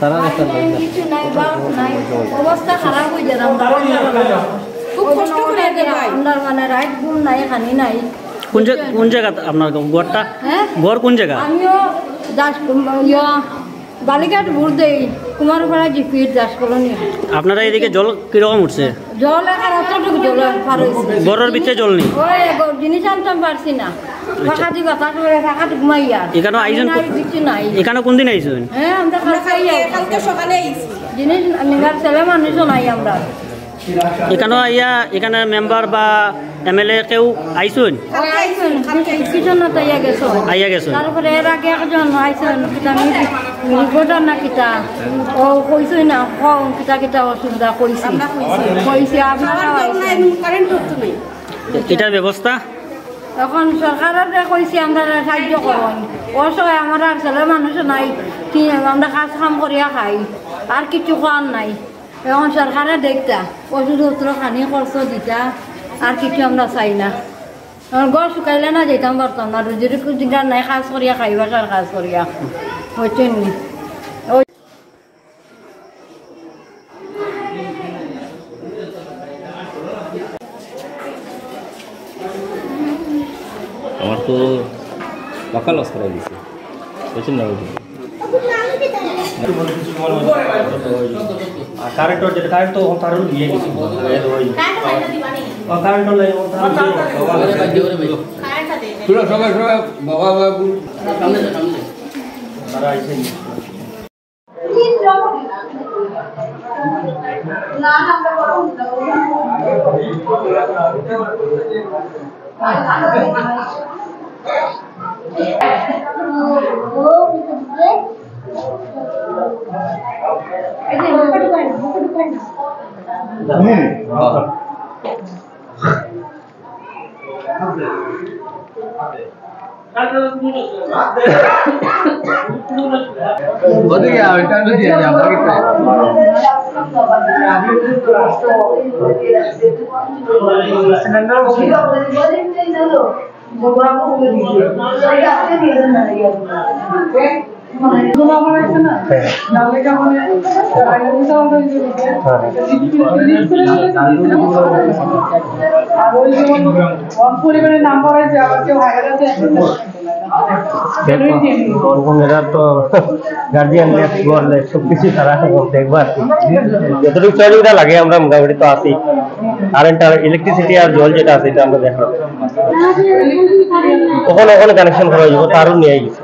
তারা অবস্থা খারাপ হয়ে যায় খুব কষ্ট করে আমরা মানে রাইট গুণ নাই খানি নাই। কোন জায়গা আপনার ঘরটা? হ্যাঁ ঘর কোন জায়গা? আমিও বালিঘাট ভোর দেই কুমারপাড়া জিপির দাস কলোনি। আপনারা এদিকে জল কিরকম উঠছে? জল এখন অতটুকু জল পার হয়েছে, ঘরের ভিতরে জল নেই, ওই জিনিস আনতাম পারছি না, ফাঁকাটি বাতাস করে ফাঁকাটি ঘুমাই আর এখানে আইছেন কিছু নাই। এখানে কোন দিন আইছেন? হ্যাঁ আমরা কালকে সকালে জিনিস নিবার ছেলে মানুষও নাই আমরা এখানে আইয়া এখানে মেম্বার বা এমএলএ কেউ আইছেন? কিছু না তাইয়া গেছো আইয়া গেছে। তারপরে এর আগে একজন আইছেন রিপোর্টার না কিতা ও কইছই না কম কিতা কিতা অসুবিধা কইছি আপনারা এটার ব্যবস্থা এখন সরকারের কইছি আমরা সাহায্য করুন, অসহায় আমার আর ছেলে মানুষ নাই, আমরা কাজ কাম করিয়া খাই আর কিছু খাওয়ার নাই। এখন সরকারে দেখতা ওষুধপত্র খানি খরচ দিতা আর কিছু আমরা চাই না। গড় শুকাইলে না যেতাম পারতাম না, রুজির দিগার নাই কাজ করিয়া খাইবা আর কাজ করিয়া হচ্ছে নি। আমার তো পাকা লস করাই দিছে বুঝছেন না? কারেন্ট যেটা কারেন্ট তো কারেন্ট দিয়ে গেছে কারেন্ট নাই তোরা সবাই সবাই বাবা বাবু তারা আইছে পরিবারের নাম করা হয়েছে আবার কেউ হাজার আছে গার্জিয়ান সবকিছু তারা দেখবো আর কি, যতটুকু সহযোগিতা লাগে আমরা মোটামুটি তো আছি। কারেন্ট আর ইলেকট্রিসিটি আর জল যেটা আছে এটা আমরা দেখলাম, ওখানে ওখানে কানেকশন করা হয়ে যাবো, তারও নিয়ে গেছে।